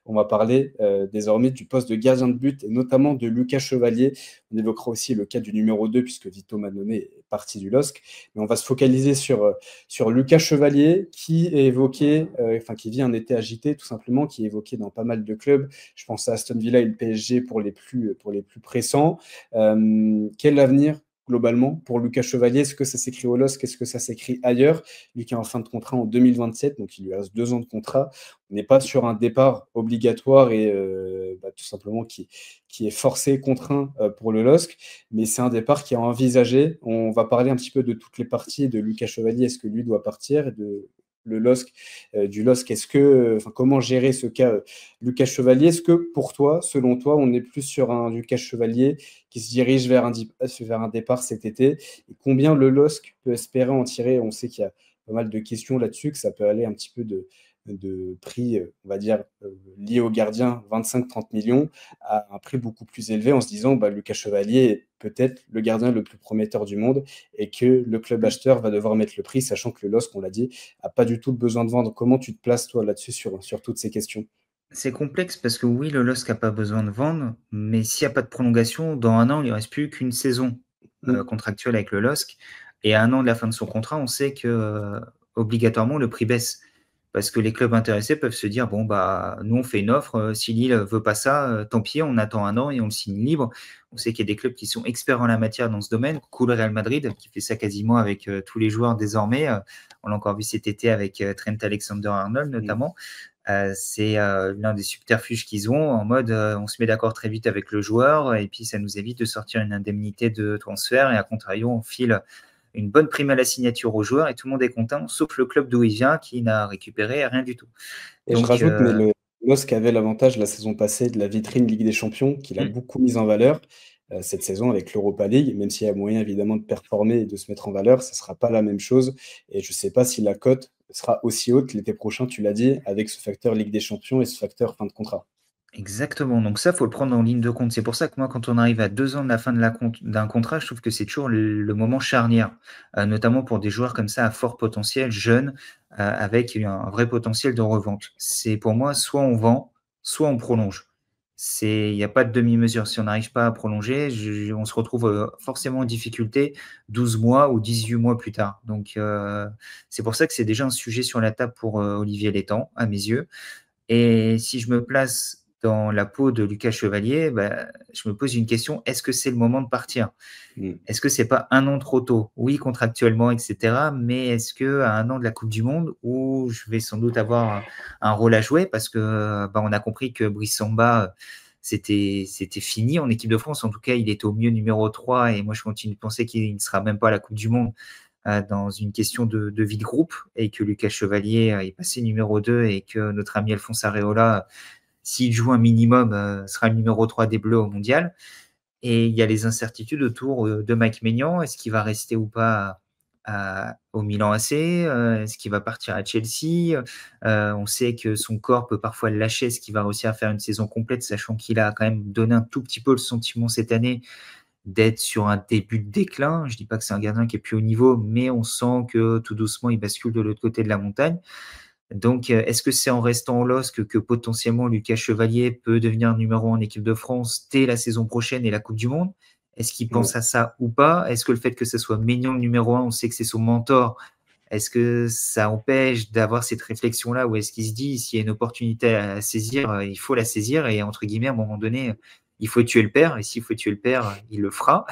On va parler désormais du poste de gardien de but et notamment de Lucas Chevalier. On évoquera aussi le cas du numéro 2 puisque Vito Mannone est parti du LOSC. Mais on va se focaliser sur Lucas Chevalier qui est évoqué, qui vit un été agité tout simplement, qui est évoqué dans pas mal de clubs. Je pense à Aston Villa et le PSG pour les plus pressants. Quel avenir globalement pour Lucas Chevalier? Est-ce que ça s'écrit au LOSC? Est-ce que ça s'écrit ailleurs? Lui qui est en fin de contrat en 2027, donc il lui reste 2 ans de contrat. On n'est pas sur un départ obligatoire et tout simplement qui est forcé, contraint pour le LOSC, mais c'est un départ qui est envisagé. On va parler un petit peu de toutes les parties de Lucas Chevalier. Est-ce que lui doit partir? Et de le LOSC, du LOSC, comment gérer ce cas Lucas Chevalier? Est-ce que pour toi, selon toi, on est plus sur un Lucas Chevalier qui se dirige vers un départ cet été? Et combien le LOSC peut espérer en tirer? On sait qu'il y a pas mal de questions là-dessus, que ça peut aller un petit peu de prix, on va dire, lié au gardien, 25-30 millions, à un prix beaucoup plus élevé en se disant Lucas Chevalier est peut-être le gardien le plus prometteur du monde et que le club acheteur va devoir mettre le prix, sachant que le LOSC, on l'a dit, n'a pas du tout besoin de vendre. Comment tu te places, toi, là-dessus, sur toutes ces questions? C'est complexe parce que oui, le LOSC n'a pas besoin de vendre, mais s'il n'y a pas de prolongation, dans un an, il ne lui reste plus qu'une saison contractuelle avec le LOSC. Et à un an de la fin de son contrat, on sait que obligatoirement le prix baisse. Parce que les clubs intéressés peuvent se dire, bon, bah, nous, on fait une offre. Si Lille ne veut pas ça, tant pis, on attend un an et on le signe libre. On sait qu'il y a des clubs qui sont experts en la matière dans ce domaine. Cool Real Madrid, qui fait ça quasiment avec tous les joueurs désormais. On l'a encore vu cet été avec Trent Alexander-Arnold, notamment. C'est l'un des subterfuges qu'ils ont en mode on se met d'accord très vite avec le joueur et puis ça nous évite de sortir une indemnité de transfert et à contrario on file une bonne prime à la signature au joueur et tout le monde est content sauf le club d'où il vient qui n'a récupéré rien du tout. Et je Donc rajoute, mais le LOSC avait l'avantage la saison passée de la vitrine Ligue des Champions, qu'il a beaucoup mise en valeur cette saison avec l'Europa League, même s'il y a moyen évidemment de performer et de se mettre en valeur, ça ne sera pas la même chose. Et je ne sais pas si la cote sera aussi haute l'été prochain, tu l'as dit, avec ce facteur Ligue des Champions et ce facteur fin de contrat. Exactement, donc ça, il faut le prendre en ligne de compte. C'est pour ça que moi, quand on arrive à 2 ans de la fin d'un contrat, je trouve que c'est toujours le moment charnière, notamment pour des joueurs comme ça à fort potentiel, jeunes, avec un vrai potentiel de revente. C'est pour moi, soit on vend, soit on prolonge. Il n'y a pas de demi-mesure. Si on n'arrive pas à prolonger, on se retrouve forcément en difficulté 12 mois ou 18 mois plus tard. Donc, c'est pour ça que c'est déjà un sujet sur la table pour Olivier Létang, à mes yeux. Et si je me place dans la peau de Lucas Chevalier, je me pose une question, est-ce que c'est le moment de partir? Est-ce que c'est pas un an trop tôt? Oui, contractuellement, etc. Mais est-ce qu'à un an de la Coupe du Monde, où je vais sans doute avoir un rôle à jouer, parce que on a compris que Brice Samba, c'était fini en équipe de France. En tout cas, il était au mieux numéro 3, et moi, je continue de penser qu'il ne sera même pas à la Coupe du Monde dans une question de vie de groupe, et que Lucas Chevalier est passé numéro 2, et que notre ami Alphonse Areola, s'il joue un minimum, sera le numéro 3 des Bleus au mondial. Et il y a les incertitudes autour de Mike Maignan. Est-ce qu'il va rester ou pas au Milan AC? Est-ce qu'il va partir à Chelsea? On sait que son corps peut parfois le lâcher. Est-ce qu'il va réussir à faire une saison complète, sachant qu'il a quand même donné un tout petit peu le sentiment cette année d'être sur un début de déclin. Je ne dis pas que c'est un gardien qui est plus haut niveau, mais on sent que tout doucement, il bascule de l'autre côté de la montagne. Donc, est-ce que c'est en restant au LOSC que potentiellement Lucas Chevalier peut devenir numéro 1 en équipe de France dès la saison prochaine et la Coupe du Monde? Est-ce qu'il pense à ça ou pas? Est-ce que le fait que ce soit Maignan le numéro 1, on sait que c'est son mentor, est-ce que ça empêche d'avoir cette réflexion-là ou est-ce qu'il se dit s'il y a une opportunité à saisir, il faut la saisir et entre guillemets, à un moment donné, il faut tuer le père et s'il faut tuer le père, il le fera.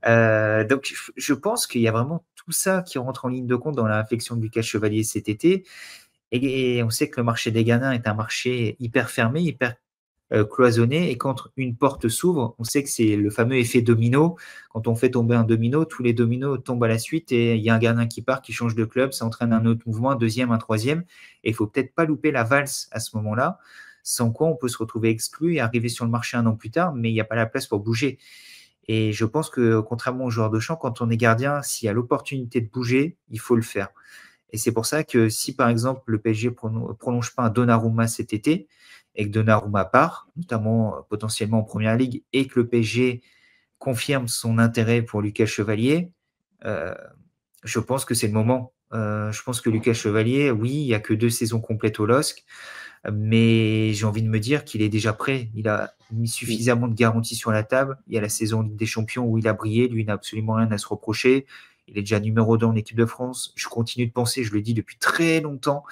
Donc, je pense qu'il y a vraiment tout ça qui rentre en ligne de compte dans la réflexion de Lucas Chevalier cet été. Et on sait que le marché des gardiens est un marché hyper fermé, hyper cloisonné. Et quand une porte s'ouvre, on sait que c'est le fameux effet domino. Quand on fait tomber un domino, tous les dominos tombent à la suite et il y a un gardien qui part, qui change de club, ça entraîne un autre mouvement, un deuxième, un troisième. Et il ne faut peut-être pas louper la valse à ce moment-là, sans quoi on peut se retrouver exclu et arriver sur le marché un an plus tard, mais il n'y a pas la place pour bouger. Et je pense que, contrairement aux joueurs de champ, quand on est gardien, s'il y a l'opportunité de bouger, il faut le faire. Et c'est pour ça que si, par exemple, le PSG ne prolonge pas un Donnarumma cet été et que Donnarumma part, notamment potentiellement en Première Ligue, et que le PSG confirme son intérêt pour Lucas Chevalier, je pense que c'est le moment Je pense que Lucas Chevalier, oui, il n'y a que 2 saisons complètes au LOSC, mais j'ai envie de me dire qu'il est déjà prêt. Il a mis suffisamment de garanties sur la table. Il y a la saison Ligue des Champions où il a brillé. Lui, il n'a absolument rien à se reprocher. Il est déjà numéro 2 en équipe de France. Je continue de penser, je le dis depuis très longtemps,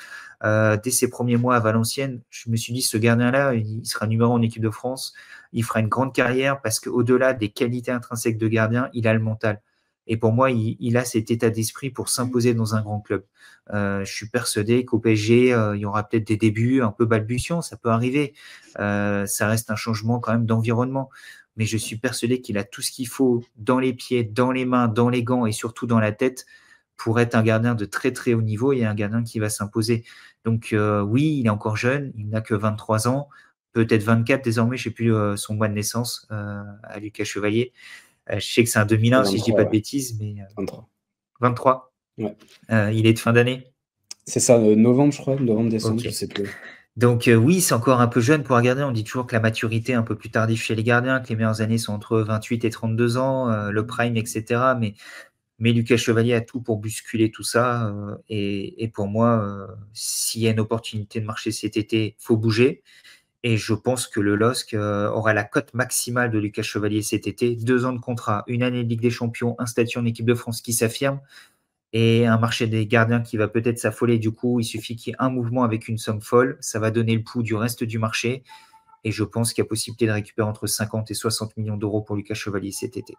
dès ses premiers mois à Valenciennes, je me suis dit, ce gardien-là, il sera numéro 1 en équipe de France. Il fera une grande carrière parce qu'au-delà des qualités intrinsèques de gardien, il a le mental. Et pour moi, il a cet état d'esprit pour s'imposer dans un grand club. Je suis persuadé qu'au PSG, il y aura peut-être des débuts un peu balbutiants, ça peut arriver. Ça reste un changement quand même d'environnement. Mais je suis persuadé qu'il a tout ce qu'il faut dans les pieds, dans les mains, dans les gants et surtout dans la tête pour être un gardien de très très haut niveau et un gardien qui va s'imposer. Donc oui, il est encore jeune, il n'a que 23 ans, peut-être 24 désormais, je ne sais plus son mois de naissance à Lucas Chevalier. Je sais que c'est un 2001, si je ne dis pas de bêtises, mais 23. 23. Ouais. Il est de fin d'année. C'est ça, novembre, je crois, novembre-décembre, Ok. je sais plus. Donc oui, c'est encore un peu jeune pour un gardien. On dit toujours que la maturité est un peu plus tardive chez les gardiens, que les meilleures années sont entre 28 et 32 ans, le prime, etc. Mais Lucas Chevalier a tout pour bousculer tout ça. Et pour moi, s'il y a une opportunité de marcher cet été, il faut bouger. Et je pense que le LOSC aura la cote maximale de Lucas Chevalier cet été. 2 ans de contrat, une année de Ligue des Champions, un statut en équipe de France qui s'affirme et un marché des gardiens qui va peut-être s'affoler. Du coup, il suffit qu'il y ait un mouvement avec une somme folle. Ça va donner le pouls du reste du marché. Et je pense qu'il y a possibilité de récupérer entre 50 et 60 millions d'euros pour Lucas Chevalier cet été.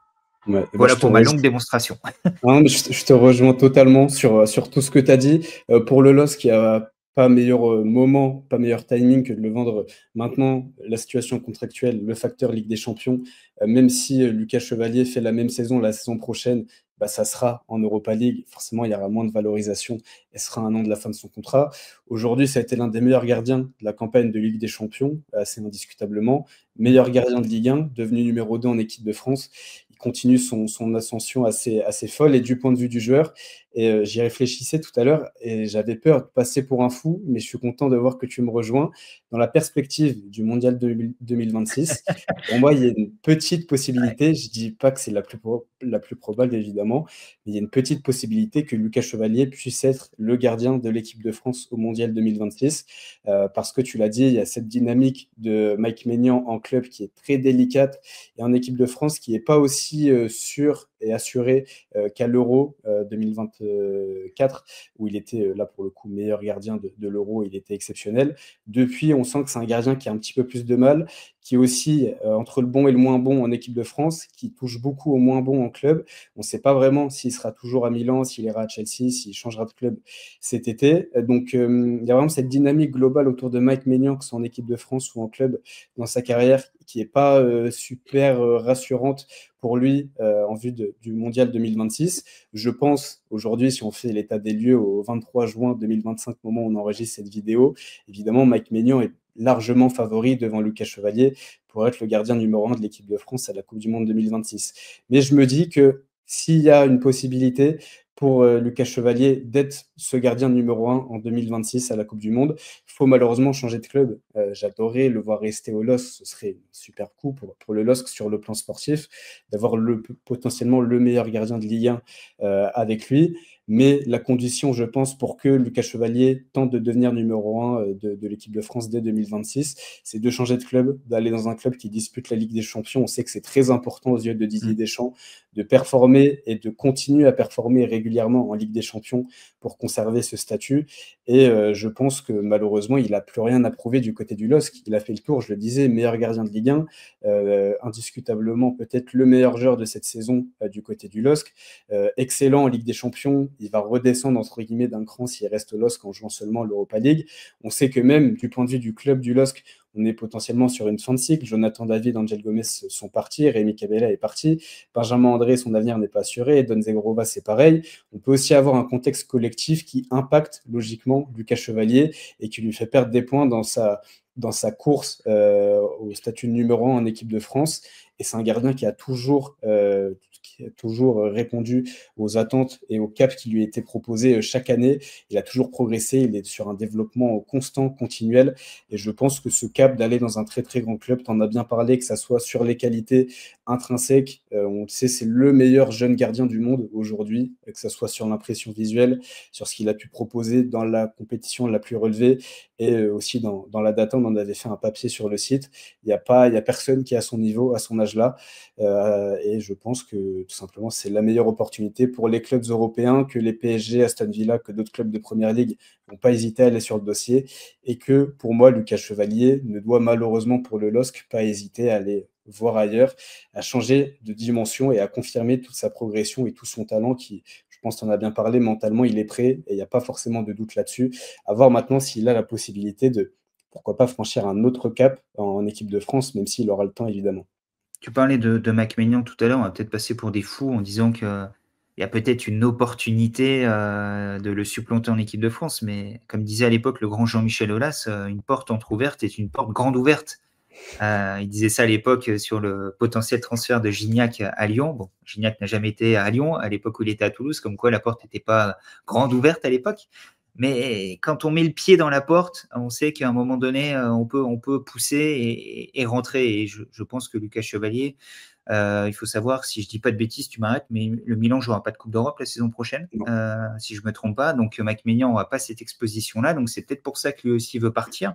Ouais, voilà pour ma longue démonstration. Non, mais je te rejoins totalement sur tout ce que tu as dit. Pour le LOSC, il n'y a pas meilleur moment, pas meilleur timing que de le vendre maintenant. La situation contractuelle, le facteur Ligue des Champions, même si Lucas Chevalier fait la même saison la saison prochaine, bah, ça sera en Europa League. Forcément, il y aura moins de valorisation et ce sera un an de la fin de son contrat. Aujourd'hui, ça a été l'un des meilleurs gardiens de la campagne de Ligue des Champions, assez indiscutablement. Meilleur gardien de Ligue 1, devenu numéro 2 en équipe de France. Il continue son ascension assez folle. Et du point de vue du joueur, et j'y réfléchissais tout à l'heure et j'avais peur de passer pour un fou, mais je suis content de voir que tu me rejoins. Dans la perspective du Mondial 2026, pour moi, il y a une petite possibilité, je ne dis pas que c'est la plus probable évidemment, mais il y a une petite possibilité que Lucas Chevalier puisse être le gardien de l'équipe de France au Mondial 2026, parce que tu l'as dit, il y a cette dynamique de Mike Maignan en club qui est très délicate et en équipe de France qui n'est pas aussi sûre et assurée qu'à l'Euro 2024, où il était là pour le coup meilleur gardien de l'Euro, il était exceptionnel. Depuis, on sent que c'est un gardien qui a un petit peu plus de mal, qui est aussi entre le bon et le moins bon en équipe de France, qui touche beaucoup au moins bon en club. On ne sait pas vraiment s'il sera toujours à Milan, s'il ira à Chelsea, s'il changera de club cet été. Donc il y a vraiment cette dynamique globale autour de Mike Maignan, que ce soit en équipe de France ou en club dans sa carrière, qui n'est pas super rassurante pour lui en vue du Mondial 2026. Je pense aujourd'hui, si on fait l'état des lieux au 23 juin 2025, moment où on enregistre cette vidéo, évidemment, Mike Maignan est largement favori devant Lucas Chevalier pour être le gardien numéro 1 de l'équipe de France à la Coupe du Monde 2026. Mais je me dis que s'il y a une possibilité pour Lucas Chevalier d'être ce gardien numéro 1 en 2026 à la Coupe du Monde, il faut malheureusement changer de club. J'adorerais le voir rester au LOSC, ce serait un super coup pour le LOSC sur le plan sportif, d'avoir potentiellement le meilleur gardien de Ligue 1 avec lui. Mais la condition, je pense, pour que Lucas Chevalier tente de devenir numéro 1 de l'équipe de France dès 2026, c'est de changer de club, d'aller dans un club qui dispute la Ligue des Champions. On sait que c'est très important aux yeux de Didier Deschamps de performer et de continuer à performer régulièrement en Ligue des Champions pour conserver ce statut. Et je pense que malheureusement, il n'a plus rien à prouver du côté du LOSC. Il a fait le tour, je le disais, meilleur gardien de Ligue 1, indiscutablement peut-être le meilleur joueur de cette saison du côté du LOSC. Excellent en Ligue des Champions, il va redescendre entre guillemets d'un cran s'il reste au LOSC en jouant seulement l'Europa League. On sait que même du point de vue du club du LOSC, on est potentiellement sur une fin de cycle. Jonathan David, Angel Gomez sont partis, Rémi Cabella est parti, Benjamin André, son avenir n'est pas assuré, Don Zegrova, c'est pareil. On peut aussi avoir un contexte collectif qui impacte logiquement Lucas Chevalier et qui lui fait perdre des points dans sa course au statut numéro 1 en équipe de France. Et c'est un gardien qui a toujours qui a toujours répondu aux attentes et au cap qui lui était proposé chaque année. Il a toujours progressé, il est sur un développement constant, continuel. Et je pense que ce cap d'aller dans un très très grand club, tu en as bien parlé, que ça soit sur les qualités intrinsèques, on le sait, c'est le meilleur jeune gardien du monde aujourd'hui, que ça soit sur l'impression visuelle, sur ce qu'il a pu proposer dans la compétition la plus relevée et aussi dans la data, on en avait fait un papier sur le site. Il y a personne qui est à son niveau, à son âge-là. Et je pense que tout simplement, c'est la meilleure opportunité pour les clubs européens, que les PSG, Aston Villa, que d'autres clubs de Première Ligue n'ont pas hésité à aller sur le dossier. Et que pour moi, Lucas Chevalier ne doit malheureusement pour le LOSC pas hésiter à aller voir ailleurs, à changer de dimension et à confirmer toute sa progression et tout son talent qui, je pense, qu'on a bien parlé, mentalement, il est prêt et il n'y a pas forcément de doute là-dessus. À voir maintenant s'il a la possibilité de, pourquoi pas, franchir un autre cap en équipe de France, même s'il aura le temps, évidemment. Tu parlais de Mac Maignan tout à l'heure, on va peut-être passer pour des fous en disant qu'il y a peut-être une opportunité de le supplanter en équipe de France, mais comme disait à l'époque le grand Jean-Michel Aulas, une porte entrouverte est une porte grande ouverte. Il disait ça à l'époque sur le potentiel transfert de Gignac à Lyon. Bon, Gignac n'a jamais été à Lyon à l'époque où il était à Toulouse, comme quoi la porte n'était pas grande ouverte à l'époque. Mais quand on met le pied dans la porte, on sait qu'à un moment donné, on peut pousser et rentrer. Et je pense que Lucas Chevalier, il faut savoir, si je dis pas de bêtises, tu m'arrêtes, mais le Milan ne jouera pas de Coupe d'Europe la saison prochaine, si je me trompe pas. Donc Mac Maignan n'aura pas cette exposition-là. Donc c'est peut-être pour ça que lui aussi veut partir.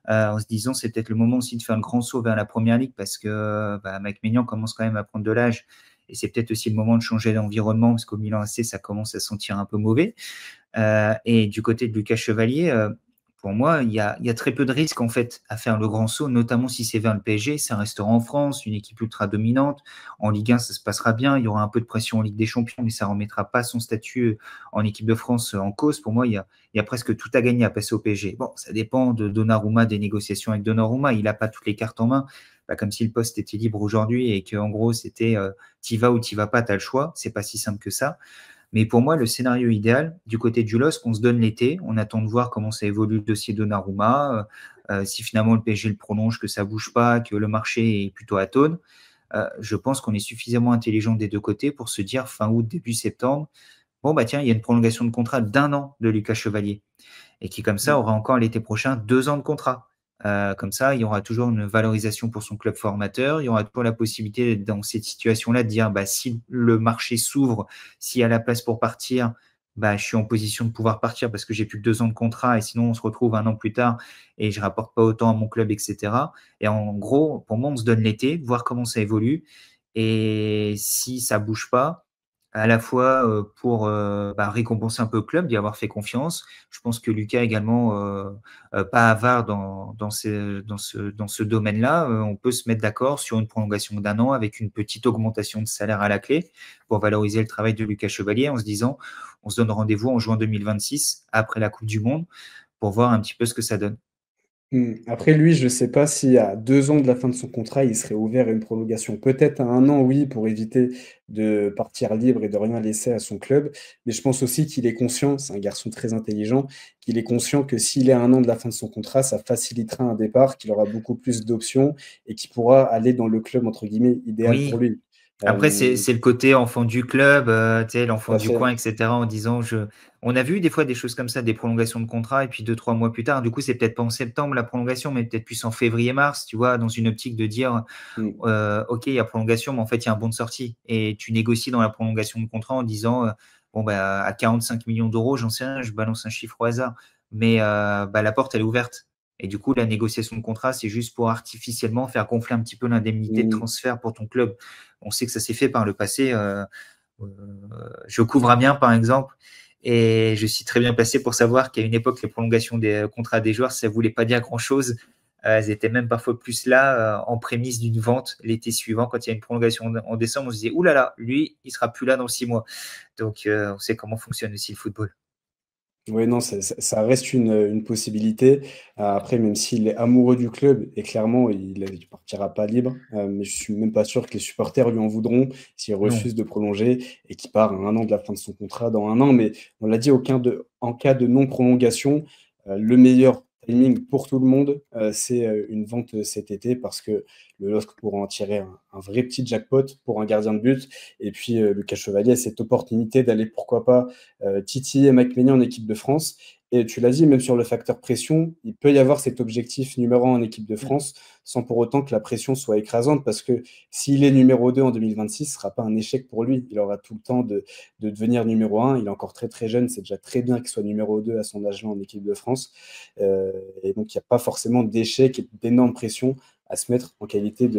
En se disant c'est peut-être le moment aussi de faire un grand saut vers la Première Ligue parce que Mac Maignan commence quand même à prendre de l'âge et c'est peut-être aussi le moment de changer d'environnement parce qu'au Milan AC ça commence à sentir un peu mauvais. Et du côté de Lucas Chevalier, pour moi, il y a très peu de risques en fait à faire le grand saut, notamment si c'est vers le PSG. Ça restera en France, une équipe ultra dominante. En Ligue 1, ça se passera bien. Il y aura un peu de pression en Ligue des Champions, mais ça ne remettra pas son statut en équipe de France en cause. Pour moi, il y a presque tout à gagner à passer au PSG. Bon, ça dépend de Donnarumma, des négociations avec Donnarumma. Il n'a pas toutes les cartes en main. Comme si le poste était libre aujourd'hui et qu'en gros, c'était t'y vas ou t'y vas pas, t'as le choix. C'est pas si simple que ça. Mais pour moi, le scénario idéal, du côté du LOSC, on se donne l'été, on attend de voir comment ça évolue le dossier Donnarumma, si finalement le PSG le prolonge, que ça ne bouge pas, que le marché est plutôt atone. Je pense qu'on est suffisamment intelligent des deux côtés pour se dire fin août, début septembre, bon tiens, il y a une prolongation de contrat d'1 an de Lucas Chevalier et qui comme ça aura encore l'été prochain 2 ans de contrat. Comme ça, il y aura toujours une valorisation pour son club formateur. Il y aura toujours la possibilité, dans cette situation-là, de dire si le marché s'ouvre, s'il y a la place pour partir, je suis en position de pouvoir partir parce que j'ai plus que 2 ans de contrat et sinon on se retrouve 1 an plus tard et je rapporte pas autant à mon club, etc. Et en gros, pour moi, on se donne l'été, voir comment ça évolue. Et si ça bouge pas, à la fois pour récompenser un peu le club, d'y avoir fait confiance. Je pense que Lucas également, pas avare dans ce domaine-là. On peut se mettre d'accord sur une prolongation d'1 an avec une petite augmentation de salaire à la clé pour valoriser le travail de Lucas Chevalier en se disant on se donne rendez-vous en juin 2026 après la Coupe du Monde pour voir un petit peu ce que ça donne. Après, lui, je ne sais pas si à 2 ans de la fin de son contrat, il serait ouvert à une prolongation. Peut-être à 1 an, oui, pour éviter de partir libre et de rien laisser à son club. Mais je pense aussi qu'il est conscient, c'est un garçon très intelligent, qu'il est conscient que s'il est à 1 an de la fin de son contrat, ça facilitera un départ, qu'il aura beaucoup plus d'options et qu'il pourra aller dans le club, entre guillemets, idéal pour Oui. lui. Après, c'est le côté enfant du club, Tout l'enfant à du fait. coin, etc. En disant, on a vu des fois des choses comme ça, des prolongations de contrat, et puis 2, 3 mois plus tard, du coup, c'est peut-être pas en septembre la prolongation, mais peut-être plus en février-mars, tu vois, dans une optique de dire, Mm. OK, il y a prolongation, mais en fait, il y a un bon de sortie. Et tu négocies dans la prolongation de contrat en disant, à 45 millions d'euros, j'en sais rien, je balance un chiffre au hasard, mais la porte, elle est ouverte. Et du coup, la négociation de contrat, c'est juste pour artificiellement faire gonfler un petit peu l'indemnité de Mm. transfert pour ton club. On sait que ça s'est fait par le passé. Euh, je couvre Amiens, par exemple, et je suis très bien placé pour savoir qu'à une époque, les prolongations des contrats des joueurs, ça ne voulait pas dire grand-chose. Elles étaient même parfois plus là en prémisse d'une vente l'été suivant. Quand il y a une prolongation en décembre, on se disait, ouh là là, lui, il ne sera plus là dans 6 mois. Donc, on sait comment fonctionne aussi le football. Oui, non, ça reste une possibilité. Après, même s'il est amoureux du club, et clairement, il ne partira pas libre, mais je suis même pas sûr que les supporters lui en voudront s'il Non. refuse de prolonger et qu'il part à 1 an de la fin de son contrat dans 1 an. Mais on l'a dit, en cas de non-prolongation, le meilleur timing pour tout le monde, c'est une vente cet été parce que le LOSC pourra en tirer un vrai petit jackpot pour un gardien de but. Et puis Lucas Chevalier a cette opportunité d'aller, pourquoi pas, titiller Mike Maignan en équipe de France. Et tu l'as dit, même sur le facteur pression, il peut y avoir cet objectif numéro 1 en équipe de France sans pour autant que la pression soit écrasante parce que s'il est numéro 2 en 2026, ce ne sera pas un échec pour lui. Il aura tout le temps de devenir numéro 1. Il est encore très très jeune, c'est déjà très bien qu'il soit numéro 2 à son âge-là en équipe de France. Et donc, il n'y a pas forcément d'échec et d'énorme pression à se mettre en qualité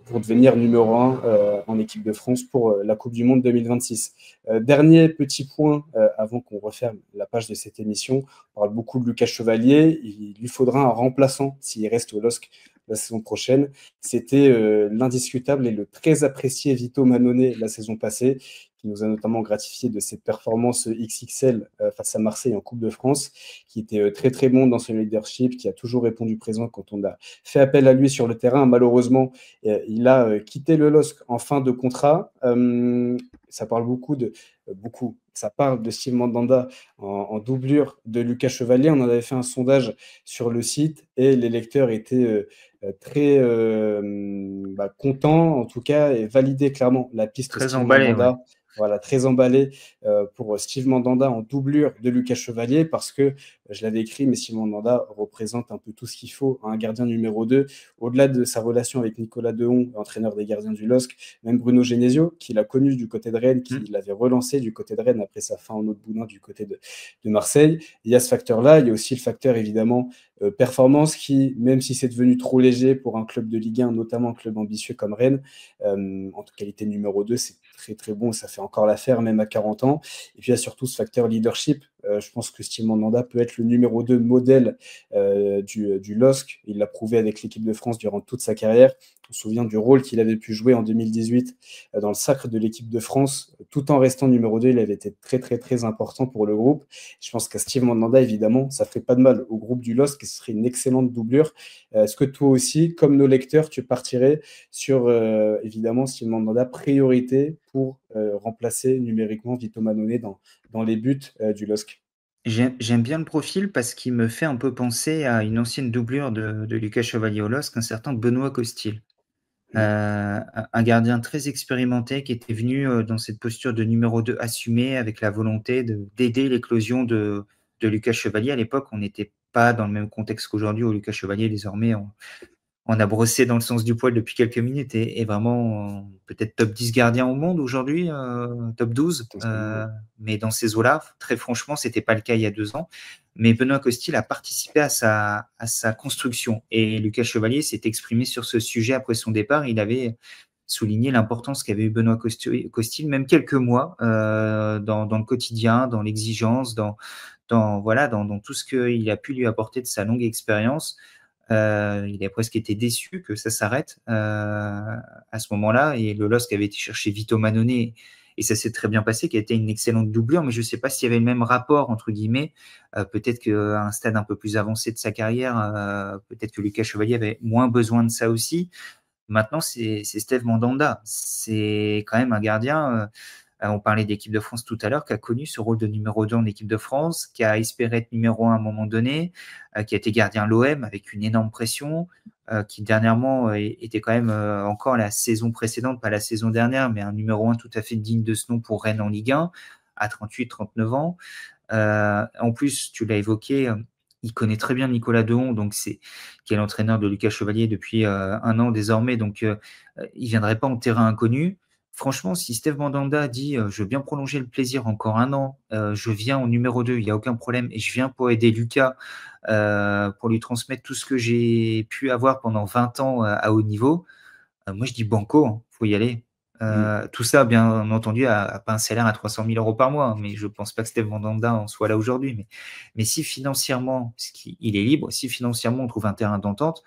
pour devenir numéro 1 en équipe de France pour la Coupe du Monde 2026. Dernier petit point avant qu'on referme la page de cette émission. On parle beaucoup de Lucas Chevalier. Il lui faudra un remplaçant s'il reste au LOSC la saison prochaine. C'était l'indiscutable et le très apprécié Vito Mannone la saison passée, qui nous a notamment gratifié de cette performance XXL face à Marseille en Coupe de France, qui était très très bon dans son leadership, qui a toujours répondu présent quand on a fait appel à lui sur le terrain. Malheureusement, il a quitté le LOSC en fin de contrat. Ça parle ça parle de Steve Mandanda en doublure de Lucas Chevalier. On en avait fait un sondage sur le site et les lecteurs étaient très contents, en tout cas, et validaient clairement la piste Très Steve emballé, Mandanda. ouais. Voilà, très emballé pour Steve Mandanda en doublure de Lucas Chevalier parce que, je l'avais écrit, mais Steve Mandanda représente un peu tout ce qu'il faut à un gardien numéro 2. Au-delà de sa relation avec Nicolas Dehon, entraîneur des gardiens du LOSC, même Bruno Genesio, qui l'a connu du côté de Rennes, qui l'avait relancé du côté de Rennes après sa fin en Aude-Boudin du côté de Marseille. Il y a ce facteur-là, il y a aussi le facteur évidemment performance qui, même si c'est devenu trop léger pour un club de Ligue 1, notamment un club ambitieux comme Rennes, en qualité numéro 2, c'est très très bon, ça fait encore l'affaire même à 40 ans. Et puis il y a surtout ce facteur leadership. Je pense que Steve Mandanda peut être le numéro 2 modèle du LOSC. Il l'a prouvé avec l'équipe de France durant toute sa carrière. On se souvient du rôle qu'il avait pu jouer en 2018 dans le sacre de l'équipe de France. Tout en restant numéro 2, il avait été très très très important pour le groupe. Je pense qu'à Steve Mandanda, évidemment, ça ne ferait pas de mal au groupe du LOSC et ce serait une excellente doublure. Est-ce que toi aussi, comme nos lecteurs, tu partirais sur, évidemment, Steve Mandanda, priorité pour remplacer numériquement Vito Mannone dans les buts du LOSC? J'aime bien le profil parce qu'il me fait un peu penser à une ancienne doublure de Lucas Chevalier au LOSC, un certain Benoît Costil. Un gardien très expérimenté qui était venu dans cette posture de numéro 2 assumé avec la volonté d'aider l'éclosion de Lucas Chevalier. À l'époque, on n'était pas dans le même contexte qu'aujourd'hui où Lucas Chevalier, désormais, on a brossé dans le sens du poil depuis quelques minutes et vraiment peut-être top 10 gardiens au monde aujourd'hui, top 12. Mais dans ces eaux-là, très franchement, ce n'était pas le cas il y a 2 ans. Mais Benoît Costil a participé à sa construction. Et Lucas Chevalier s'est exprimé sur ce sujet après son départ. Il avait souligné l'importance qu'avait eu Benoît Costil, même quelques mois, dans le quotidien, dans l'exigence, dans tout ce qu'il a pu lui apporter de sa longue expérience. Il a presque été déçu que ça s'arrête à ce moment-là. Et le LOSC avait été chercher Vito Mannone et ça s'est très bien passé, qui a été une excellente doublure. Mais je ne sais pas s'il y avait le même rapport, entre guillemets. Peut-être qu'à un stade un peu plus avancé de sa carrière, peut-être que Lucas Chevalier avait moins besoin de ça aussi. Maintenant, c'est Steve Mandanda. C'est quand même un gardien. On parlait d'équipe de France tout à l'heure, qui a connu ce rôle de numéro 2 en équipe de France, qui a espéré être numéro 1 à un moment donné, qui a été gardien à l'OM avec une énorme pression, qui dernièrement était quand même encore la saison précédente, pas la saison dernière, mais un numéro 1 tout à fait digne de ce nom pour Rennes en Ligue 1, à 38-39 ans. En plus, tu l'as évoqué, il connaît très bien Nicolas Dehon, qui est l'entraîneur de Lucas Chevalier depuis 1 an désormais, donc il ne viendrait pas en terrain inconnu. Franchement, si Steve Mandanda dit je veux bien prolonger le plaisir encore 1 an, je viens en numéro 2, il n'y a aucun problème, et je viens pour aider Lucas, pour lui transmettre tout ce que j'ai pu avoir pendant 20 ans à haut niveau, moi je dis banco, il faut y aller. Tout ça, bien entendu, à pas un salaire à 300 000 euros par mois, mais je ne pense pas que Steve Mandanda en soit là aujourd'hui. Mais si financièrement, il est libre, si financièrement on trouve un terrain d'entente,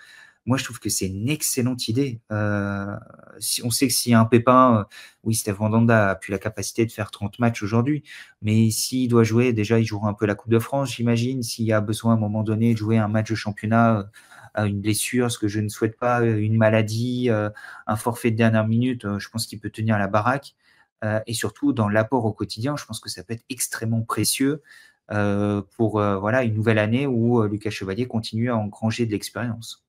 moi je trouve que c'est une excellente idée. On sait que s'il y a un pépin, oui, Steve Mandanda a plus la capacité de faire 30 matchs aujourd'hui, mais s'il doit jouer, déjà il jouera un peu la Coupe de France, j'imagine. S'il y a besoin à un moment donné de jouer un match de championnat, une blessure, ce que je ne souhaite pas, une maladie, un forfait de dernière minute, je pense qu'il peut tenir la baraque. Et surtout, dans l'apport au quotidien, je pense que ça peut être extrêmement précieux. pour voilà, une nouvelle année où Lucas Chevalier continue à engranger de l'expérience.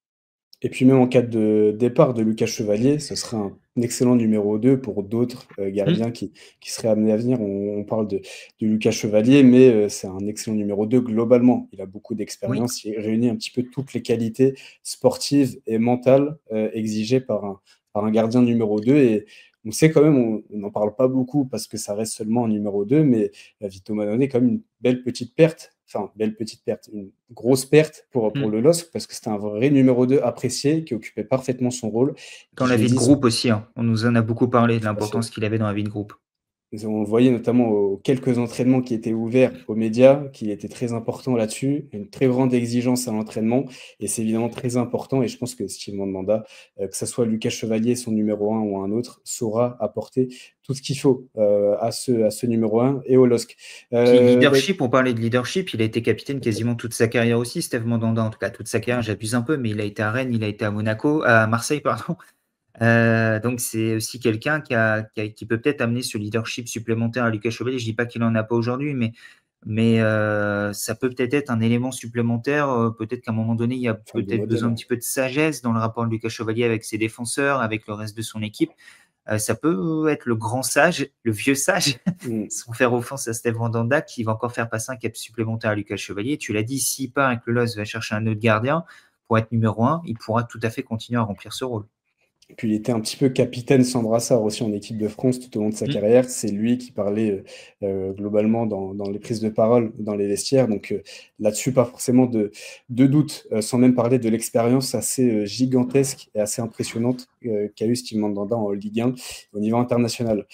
Et puis même en cas de départ de Lucas Chevalier, ce serait un excellent numéro 2 pour d'autres Mmh. gardiens qui seraient amenés à venir. On parle de Lucas Chevalier, mais c'est un excellent numéro 2 globalement. Il a beaucoup Oui, d'expérience, il réunit un petit peu toutes les qualités sportives et mentales exigées par un gardien numéro 2. Et on sait quand même, on n'en parle pas beaucoup parce que ça reste seulement un numéro 2, mais Vito Mannone est quand même une belle petite perte. Enfin, belle petite perte, une grosse perte pour mmh. le LOSC parce que c'était un vrai numéro 2 apprécié qui occupait parfaitement son rôle. Et Dans puis la je l'ai vie de dit, groupe aussi, hein. On nous en a beaucoup parlé de tout à fait. l'importance qu'il avait dans la vie de groupe. On le voyait notamment aux quelques entraînements qui étaient ouverts aux médias, qu'il était très important là-dessus, une très grande exigence à l'entraînement et c'est évidemment très important et je pense que Steve Mandanda, que ça soit Lucas Chevalier, son numéro 1 ou un autre, saura apporter tout ce qu'il faut, à ce numéro 1 et au LOSC. Puis Beh, leadership, on parlait de leadership, il a été capitaine quasiment toute sa carrière aussi, Steve Mandanda, en tout cas toute sa carrière, j'abuse un peu, mais il a été à Rennes, il a été à Monaco, à Marseille, pardon. Donc c'est aussi quelqu'un qui peut peut-être amener ce leadership supplémentaire à Lucas Chevalier. Je dis pas qu'il en a pas aujourd'hui, mais ça peut peut-être être un élément supplémentaire. Peut-être qu'à un moment donné, il y a forme de peut-être modèle, besoin un ouais. petit peu de sagesse dans le rapport de Lucas Chevalier avec ses défenseurs, avec le reste de son équipe. Ça peut être le grand sage, le vieux sage, Mmh. sans faire offense à Steve Mandanda, qui va encore faire passer un cap supplémentaire à Lucas Chevalier. Tu l'as dit, s'il part et que le LOS va chercher un autre gardien pour être numéro 1, il pourra tout à fait continuer à remplir ce rôle. Et puis il était un petit peu capitaine sans brassard aussi en équipe de France tout au long de sa Mmh. carrière. C'est lui qui parlait, globalement dans les prises de parole, dans les vestiaires. Donc, là-dessus, pas forcément de doute, sans même parler de l'expérience assez, gigantesque et assez impressionnante, qu'a eu Steve Mandanda en Ligue 1 au niveau international.